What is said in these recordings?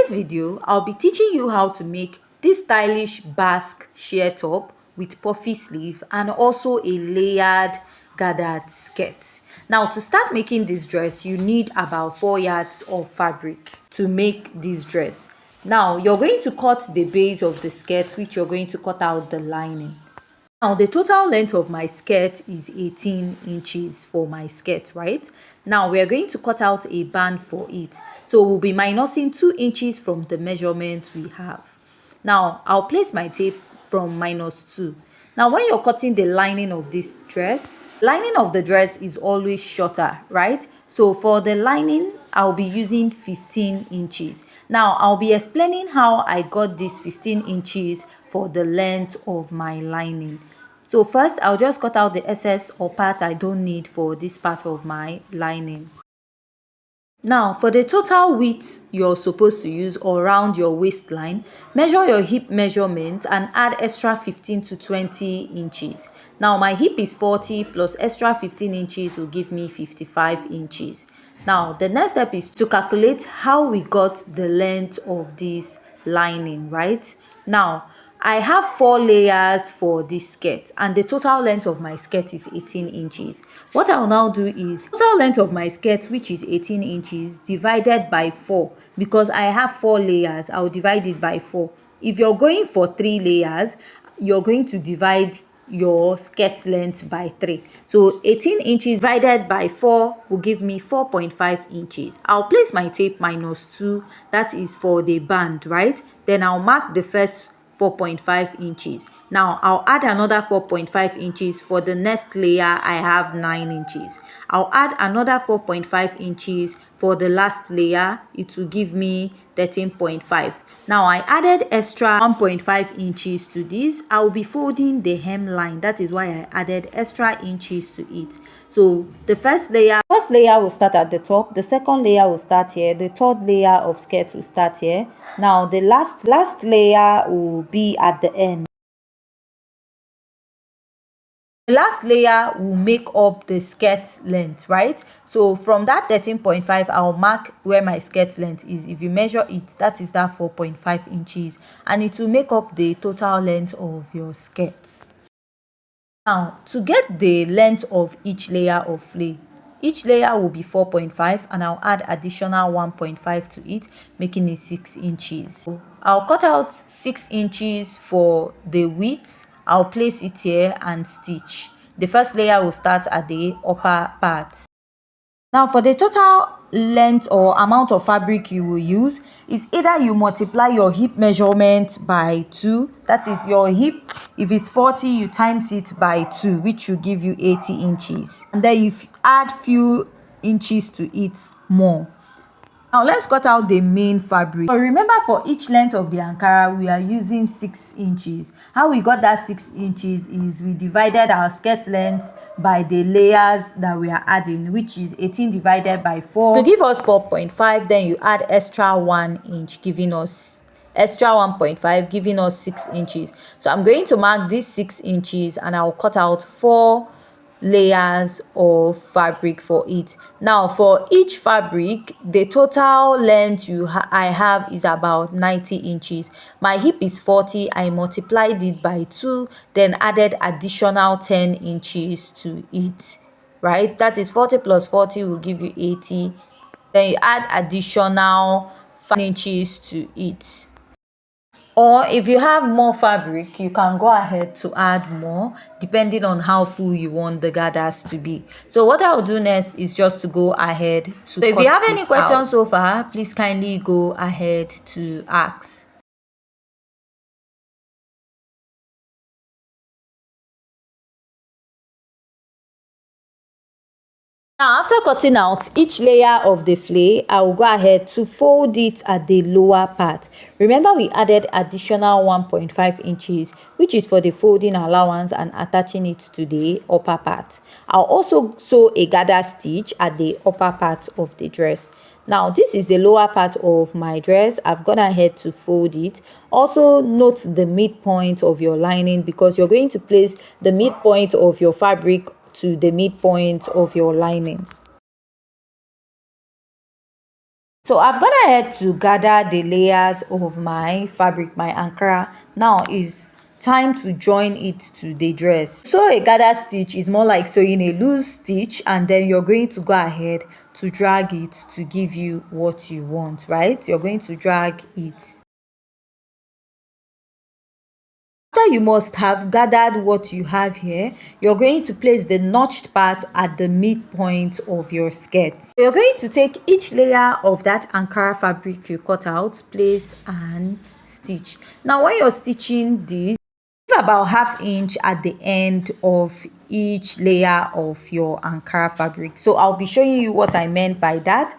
this video, I'll be teaching you how to make this stylish basque sheer top with puffy sleeve and also a layered gathered skirt. Now, to start making this dress, you need about 4 yards of fabric to make this dress. Now, you're going to cut the base of the skirt, which you're going to cut out the lining. Now, the total length of my skirt is 18 inches for my skirt, right? Now, we are going to cut out a band for it. So, we'll be minusing 2 inches from the measurement we have. Now, I'll place my tape from -2. Now, when you're cutting the lining of this dress, lining of the dress is always shorter, right? So, for the lining, I'll be using 15 inches. Now, I'll be explaining how I got this 15 inches for the length of my lining. So first, I'll just cut out the excess or part I don't need for this part of my lining. Now, for the total width you're supposed to use around your waistline, measure your hip measurement and add extra 15 to 20 inches. Now, my hip is 40 plus extra 15 inches will give me 55 inches. Now, the next step is to calculate how we got the length of this lining, right? Now, I have 4 layers for this skirt and the total length of my skirt is 18 inches. What I'll now do is total length of my skirt, which is 18 inches, divided by 4. Because I have 4 layers, I'll divide it by 4. If you're going for 3 layers, you're going to divide your skirt length by 3. So 18 inches divided by 4 will give me 4.5 inches. I'll place my tape -2, that is for the band, right? Then I'll mark the first 4.5 inches. Now, I'll add another 4.5 inches for the next layer. I have 9 inches. I'll add another 4.5 inches for the last layer. It will give me 13.5. Now, I added extra 1.5 inches to this. I'll be folding the hemline. That is why I added extra inches to it. So the first layer will start at the top, the second layer will start here, the third layer of skirt will start here. Now the last layer will be at the end. The last layer will make up the skirt length, right? So from that 13.5, I'll mark where my skirt length is. If you measure it, that is that 4.5 inches, and it will make up the total length of your skirt. Now, to get the length of each layer of flay, each layer will be 4.5 and I'll add additional 1.5 to it, making it 6 inches. So I'll cut out 6 inches for the width. I'll place it here and stitch. The first layer will start at the upper part. Now, for the total length or amount of fabric you will use, is either you multiply your hip measurement by 2, that is your hip, if it's 40, you times it by 2, which will give you 80 inches. And then you add few inches to it more. Now, let's cut out the main fabric. So remember, for each length of the Ankara, we are using 6 inches. How we got that 6 inches is we divided our skirt length by the layers that we are adding, which is 18 divided by 4. To give us 4.5, then you add extra 1 inch, giving us extra 1.5, giving us 6 inches. So I'm going to mark this 6 inches and I'll cut out 4 layers of fabric for it. Now, for each fabric, the total length I have is about 90 inches. My hip is 40. I multiplied it by 2, then added additional 10 inches to it, right? That is 40 plus 40 will give you 80. Then you add additional 5 inches to it. Or if you have more fabric, you can go ahead to add more depending on how full you want the gathers to be. So what I'll do next is just to go ahead to So if you have any questions so far, please kindly go ahead to ask. Now, after cutting out each layer of the flay, I will go ahead to fold it at the lower part. Remember, we added additional 1.5 inches, which is for the folding allowance and attaching it to the upper part. I'll also sew a gather stitch at the upper part of the dress. Now, this is the lower part of my dress. I've gone ahead to fold it. Also, note the midpoint of your lining because you're going to place the midpoint of your fabric to the midpoint of your lining. So I've gone ahead to gather the layers of my fabric, my ankara. Now is time to join it to the dress. So a gather stitch is more like sewing a loose stitch, and then you're going to go ahead to drag it to give you what you want, right? You're going to drag it. After you must have gathered what you have here, you're going to place the notched part at the midpoint of your skirt. So you're going to take each layer of that ankara fabric you cut out, place and stitch. Now when you're stitching this, leave about ½ inch at the end of each layer of your ankara fabric. So I'll be showing you what I meant by that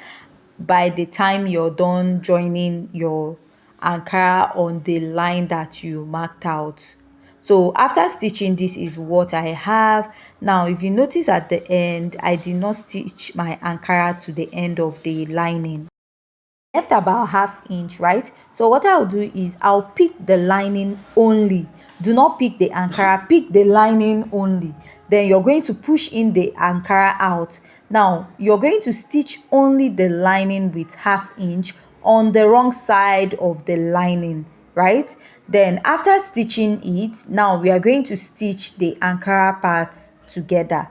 by the time you're done joining your ankara on the line that you marked out. So after stitching, this is what I have. Now if you notice at the end, I did not stitch my ankara to the end of the lining. Left about ½ inch, right? So what I'll do is I'll pick the lining only. Do not pick the ankara, pick the lining only. Then you're going to push in the ankara out. Now you're going to stitch only the lining with ½ inch on the wrong side of the lining, right? Then after stitching it, now we are going to stitch the ankara parts together.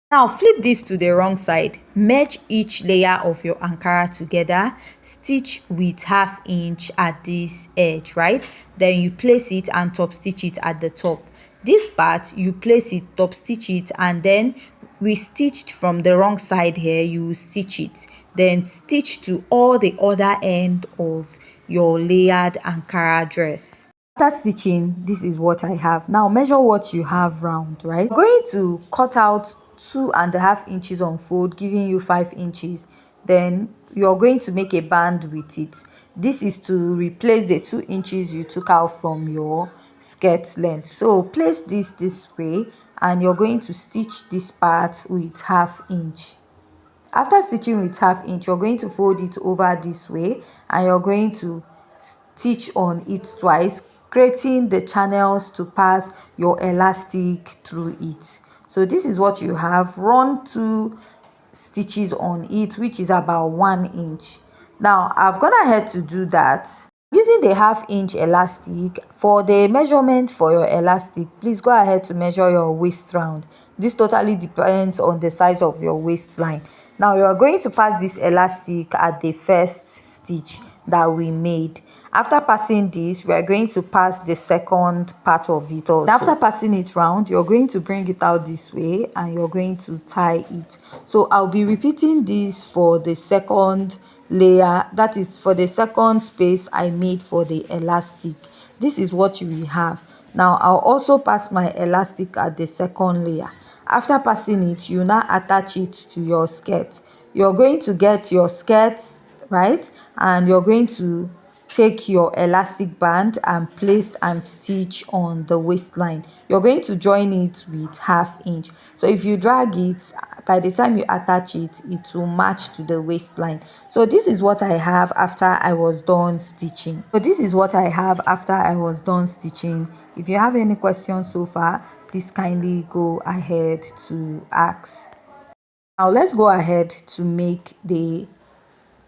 Now flip this to the wrong side, merge each layer of your ankara together, stitch with ½ inch at this edge, right? Then you place it and top stitch it at the top. This part you place it, top stitch it, and then we stitched from the wrong side here, you stitch it, then stitch to all the other end of your layered ankara dress. After stitching, this is what I have. Now measure what you have round, right? I'm going to cut out 2½ inches on fold, giving you 5 inches. Then you're going to make a band with it. This is to replace the 2 inches you took out from your skirt length. So place this way, and you're going to stitch this part with ½ inch. After stitching with ½ inch, you're going to fold it over this way, and you're going to stitch on it twice, creating the channels to pass your elastic through it. So this is what you have. Run 2 stitches on it, which is about 1 inch. Now I've gone ahead to do that using the ½ inch elastic. For the measurement for your elastic, please go ahead to measure your waist round. This totally depends on the size of your waistline. Now you are going to pass this elastic at the first stitch that we made. After passing this, we are going to pass the second part of it also. After passing it round, you're going to bring it out this way, and you're going to tie it. So I'll be repeating this for the second layer, that is for the second space I made for the elastic. This is what you will have. Now I'll also pass my elastic at the second layer. After passing it, you now attach it to your skirt. You're going to get your skirt, right, and you're going to take your elastic band and place and stitch on the waistline. You're going to join it with ½ inch. So if you drag it, by the time you attach it, it will match to the waistline. So this is what I have after I was done stitching. If you have any questions so far, please kindly go ahead to ask. Now let's go ahead to make the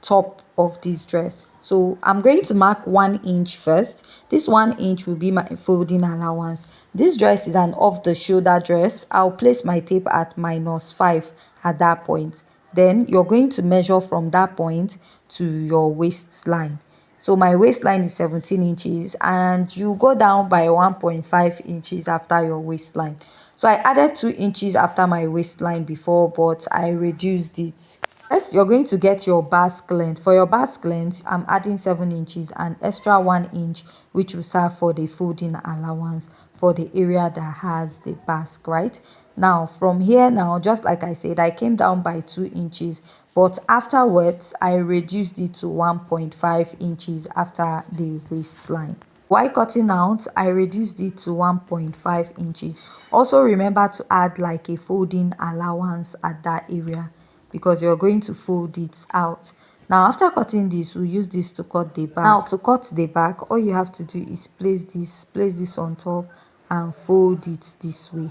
top of this dress. So I'm going to mark 1 inch first. This 1 inch will be my folding allowance. This dress is an off the shoulder dress. I'll place my tape at -5 at that point. Then you're going to measure from that point to your waistline. So my waistline is 17 inches, and you go down by 1.5 inches after your waistline. So I added 2 inches after my waistline before, but I reduced it. First, you're going to get your basque length. For your basque length, I'm adding 7 inches and extra 1 inch, which will serve for the folding allowance for the area that has the basque, right? Now, from here now, just like I said, I came down by 2 inches, but afterwards, I reduced it to 1.5 inches after the waistline. While cutting out, I reduced it to 1.5 inches. Also remember to add like a folding allowance at that area, because you're going to fold it out. Now after cutting this, we'll use this to cut the back. Now to cut the back, all you have to do is place this on top and fold it this way.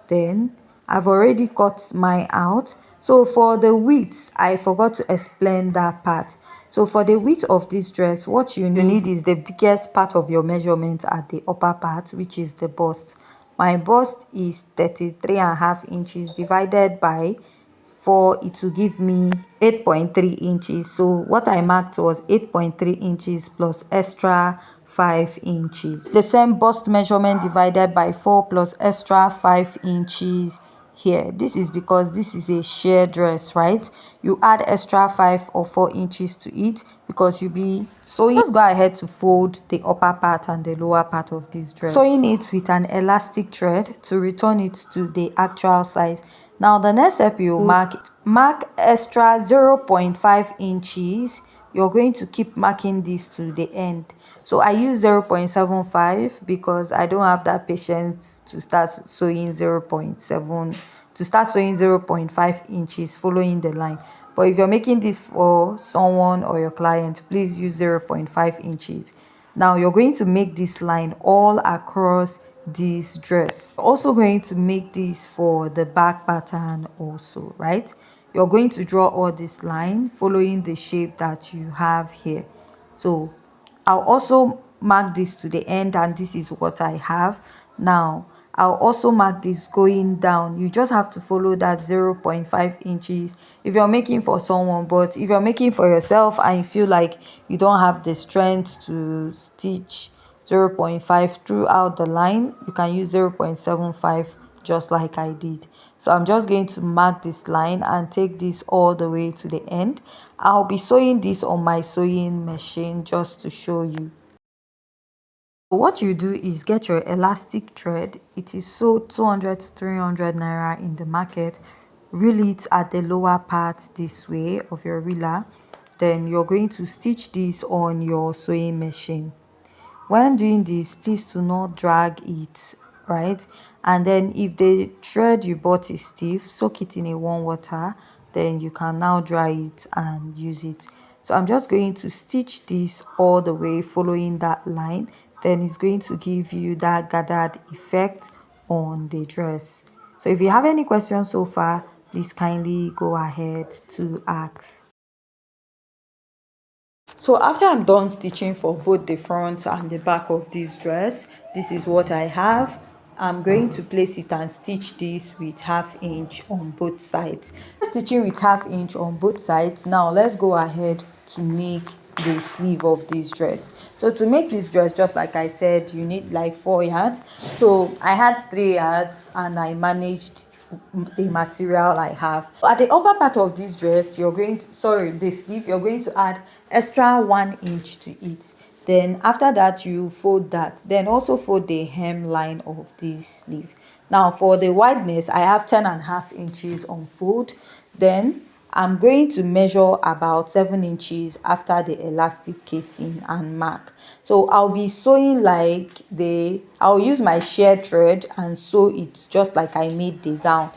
Then I've already cut mine out, So for the width, I forgot to explain that part. So for the width of this dress, what you need is the biggest part of your measurement at the upper part, which is the bust. My bust is 33.5 inches divided by 4, it will give me 8.3 inches. So what I marked was 8.3 inches plus extra 5 inches. The same bust measurement divided by 4 plus extra 5 inches here. This is because this is a sheer dress, right? You add extra 5 or 4 inches to it because you'll be sewing. Just go ahead to fold the upper part and the lower part of this dress, sewing it with an elastic thread to return it to the actual size. Now the next step, you mark extra 0.5 inches. You're going to keep marking this to the end. So I use 0.75 because I don't have that patience to start sewing 0.7 to start sewing 0.5 inches following the line. But if you're making this for someone or your client, please use 0.5 inches. Now you're going to make this line all across this dress. You're also going to make this for the back pattern also, right? You're going to draw all this line following the shape that you have here. So I'll also mark this to the end, and this is what I have. Now I'll also mark this going down. You just have to follow that 0.5 inches if you're making for someone. But if you're making for yourself and you feel like you don't have the strength to stitch 0.5 throughout the line, you can use 0.75 just like I did. So I'm just going to mark this line and take this all the way to the end. I'll be sewing this on my sewing machine just to show you. What you do is get your elastic thread. It is sold 200 to 300 naira in the market. Reel it at the lower part this way of your reeler. Then you're going to stitch this on your sewing machine. When doing this, please do not drag it, right? And then if the thread you bought is stiff, soak it in a warm water. Then you can now dry it and use it. So I'm just going to stitch this all the way following that line. Then it's going to give you that gathered effect on the dress. So if you have any questions so far, please kindly go ahead to ask. So after I'm done stitching for both the front and the back of this dress, this is what I have. I'm going to place it and stitch this with 1/2 inch on both sides. Stitching with 1/2 inch on both sides. Now let's go ahead to make the sleeve of this dress. So to make this dress, just like I said, you need like 4 yards. So I had 3 yards and I managed the material I have. At the upper part of this dress, you're going to, sorry, the sleeve, you're going to add extra 1 inch to it. Then after that, you fold that. Then also fold the hemline of this sleeve. Now for the wideness, I have 10.5 inches on fold. Then I'm going to measure about 7 inches after the elastic casing and mark. So I'll be sewing like I'll use my shear thread and sew it just like I made the gown.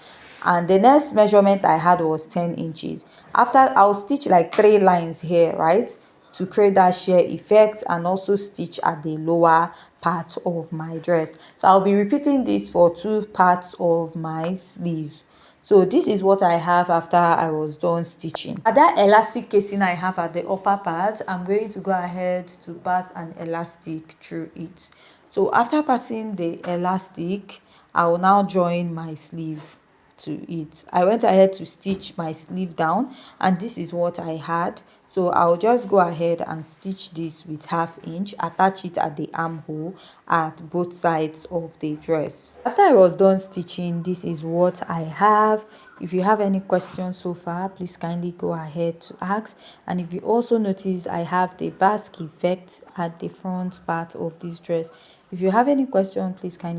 And the next measurement I had was 10 inches. After, I'll stitch like 3 lines here, right, to create that sheer effect, and also stitch at the lower part of my dress. So I'll be repeating this for 2 parts of my sleeve. So this is what I have after I was done stitching. At that elastic casing I have at the upper part, I'm going to go ahead to pass an elastic through it. So after passing the elastic, I will now join my sleeve to it. I went ahead to stitch my sleeve down, and this is what I had. So I'll just go ahead and stitch this with 1/2 inch, attach it at the armhole at both sides of the dress. After I was done stitching, this is what I have. If you have any questions so far, please kindly go ahead to ask. And if you also notice, I have the basque effect at the front part of this dress. If you have any question, please kindly